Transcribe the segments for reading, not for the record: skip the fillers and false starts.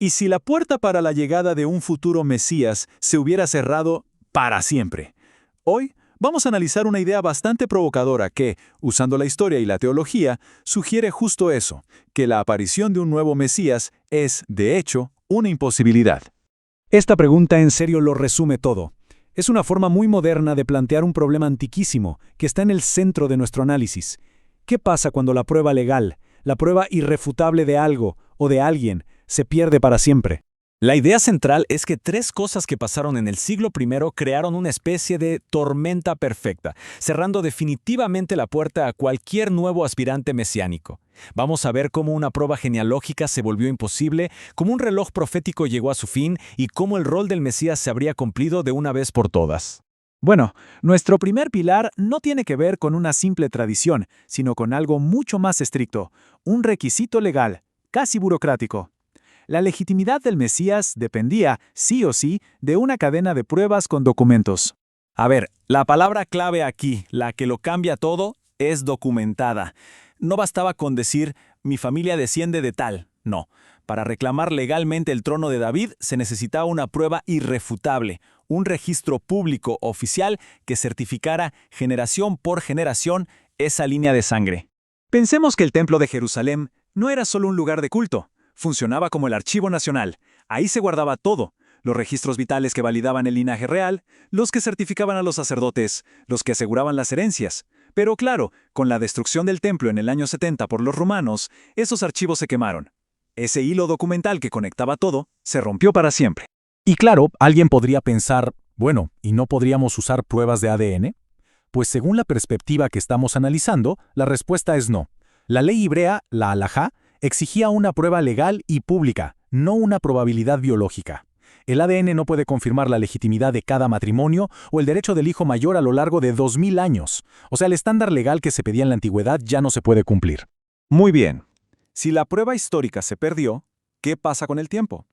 ¿Y si la puerta para la llegada de un futuro Mesías se hubiera cerrado para siempre? Hoy vamos a analizar una idea bastante provocadora que, usando la historia y la teología, sugiere justo eso, que la aparición de un nuevo Mesías es, de hecho, una imposibilidad. Esta pregunta en serio lo resume todo. Es una forma muy moderna de plantear un problema antiquísimo que está en el centro de nuestro análisis. ¿Qué pasa cuando la prueba legal, la prueba irrefutable de algo o de alguien, se pierde para siempre? La idea central es que tres cosas que pasaron en el siglo I crearon una especie de tormenta perfecta, cerrando definitivamente la puerta a cualquier nuevo aspirante mesiánico. Vamos a ver cómo una prueba genealógica se volvió imposible, cómo un reloj profético llegó a su fin y cómo el rol del Mesías se habría cumplido de una vez por todas. Bueno, nuestro primer pilar no tiene que ver con una simple tradición, sino con algo mucho más estricto, un requisito legal, casi burocrático. La legitimidad del Mesías dependía, sí o sí, de una cadena de pruebas con documentos. A ver, la palabra clave aquí, la que lo cambia todo, es documentada. No bastaba con decir, mi familia desciende de tal. No. Para reclamar legalmente el trono de David se necesitaba una prueba irrefutable, un registro público oficial que certificara generación por generación esa línea de sangre. Pensemos que el Templo de Jerusalén no era solo un lugar de culto. Funcionaba como el archivo nacional. Ahí se guardaba todo. Los registros vitales que validaban el linaje real, los que certificaban a los sacerdotes, los que aseguraban las herencias. Pero claro, con la destrucción del templo en el año 70 por los romanos, esos archivos se quemaron. Ese hilo documental que conectaba todo se rompió para siempre. Y claro, alguien podría pensar, bueno, ¿y no podríamos usar pruebas de ADN? Pues según la perspectiva que estamos analizando, la respuesta es no. La ley hebrea, la halajá, exigía una prueba legal y pública, no una probabilidad biológica. El ADN no puede confirmar la legitimidad de cada matrimonio o el derecho del hijo mayor a lo largo de 2000 años. O sea, el estándar legal que se pedía en la antigüedad ya no se puede cumplir. Muy bien. Si la prueba histórica se perdió, ¿qué pasa con el tiempo?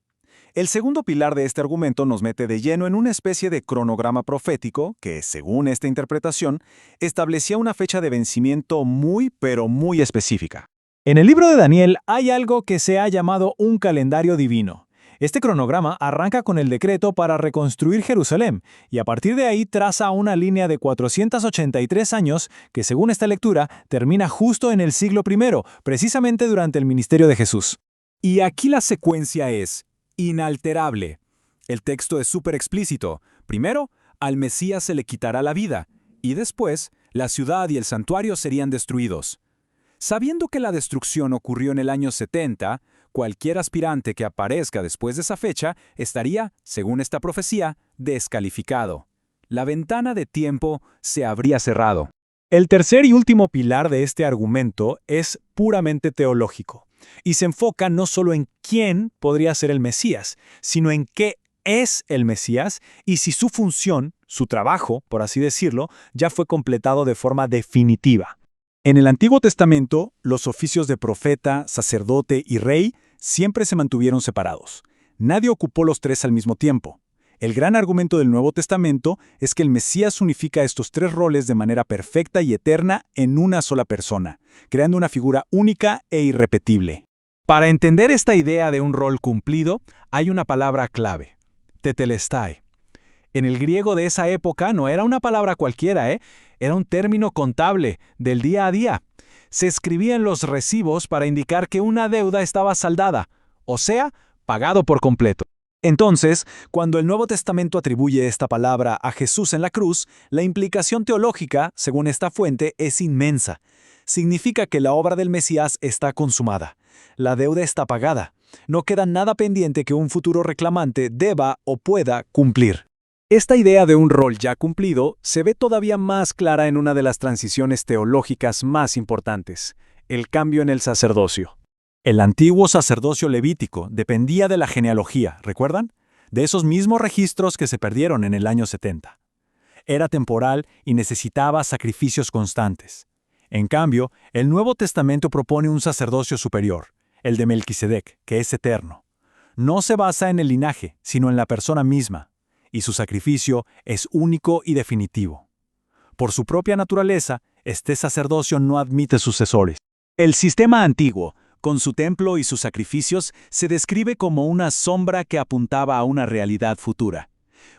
El segundo pilar de este argumento nos mete de lleno en una especie de cronograma profético que, según esta interpretación, establecía una fecha de vencimiento muy, pero muy específica. En el libro de Daniel hay algo que se ha llamado un calendario divino. Este cronograma arranca con el decreto para reconstruir Jerusalén y a partir de ahí traza una línea de 483 años que, según esta lectura, termina justo en el siglo I, precisamente durante el ministerio de Jesús. Y aquí la secuencia es inalterable. El texto es súper explícito. Primero, al Mesías se le quitará la vida y después, la ciudad y el santuario serían destruidos. Sabiendo que la destrucción ocurrió en el año 70, cualquier aspirante que aparezca después de esa fecha estaría, según esta profecía, descalificado. La ventana de tiempo se habría cerrado. El tercer y último pilar de este argumento es puramente teológico y se enfoca no solo en quién podría ser el Mesías, sino en qué es el Mesías y si su función, su trabajo, por así decirlo, ya fue completado de forma definitiva. En el Antiguo Testamento, los oficios de profeta, sacerdote y rey siempre se mantuvieron separados. Nadie ocupó los tres al mismo tiempo. El gran argumento del Nuevo Testamento es que el Mesías unifica estos tres roles de manera perfecta y eterna en una sola persona, creando una figura única e irrepetible. Para entender esta idea de un rol cumplido, hay una palabra clave: tetelestai. En el griego de esa época no era una palabra cualquiera, era un término contable del día a día. Se escribía en los recibos para indicar que una deuda estaba saldada, o sea, pagado por completo. Entonces, cuando el Nuevo Testamento atribuye esta palabra a Jesús en la cruz, la implicación teológica, según esta fuente, es inmensa. Significa que la obra del Mesías está consumada. La deuda está pagada. No queda nada pendiente que un futuro reclamante deba o pueda cumplir. Esta idea de un rol ya cumplido se ve todavía más clara en una de las transiciones teológicas más importantes: el cambio en el sacerdocio. El antiguo sacerdocio levítico dependía de la genealogía, ¿recuerdan? De esos mismos registros que se perdieron en el año 70. Era temporal y necesitaba sacrificios constantes. En cambio, el Nuevo Testamento propone un sacerdocio superior, el de Melquisedec, que es eterno. No se basa en el linaje, sino en la persona misma, y su sacrificio es único y definitivo. Por su propia naturaleza, este sacerdocio no admite sucesores. El sistema antiguo, con su templo y sus sacrificios, se describe como una sombra que apuntaba a una realidad futura.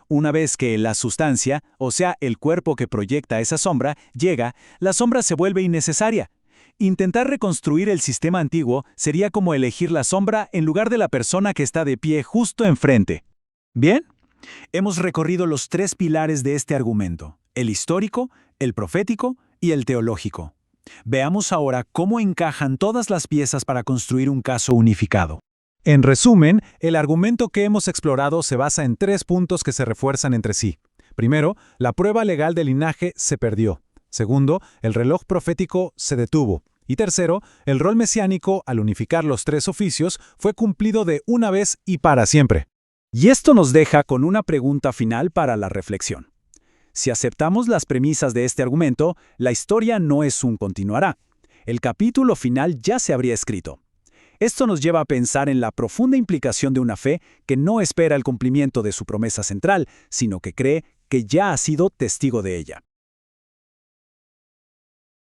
Una vez que la sustancia, o sea, el cuerpo que proyecta esa sombra, llega, la sombra se vuelve innecesaria. Intentar reconstruir el sistema antiguo sería como elegir la sombra en lugar de la persona que está de pie justo enfrente. Bien, hemos recorrido los 3 pilares de este argumento: el histórico, el profético y el teológico. Veamos ahora cómo encajan todas las piezas para construir un caso unificado. En resumen, el argumento que hemos explorado se basa en 3 puntos que se refuerzan entre sí. Primero, la prueba legal del linaje se perdió. Segundo, el reloj profético se detuvo. Y tercero, el rol mesiánico, al unificar los 3 oficios, fue cumplido de una vez y para siempre. Y esto nos deja con una pregunta final para la reflexión. Si aceptamos las premisas de este argumento, la historia no es un continuará. El capítulo final ya se habría escrito. Esto nos lleva a pensar en la profunda implicación de una fe que no espera el cumplimiento de su promesa central, sino que cree que ya ha sido testigo de ella.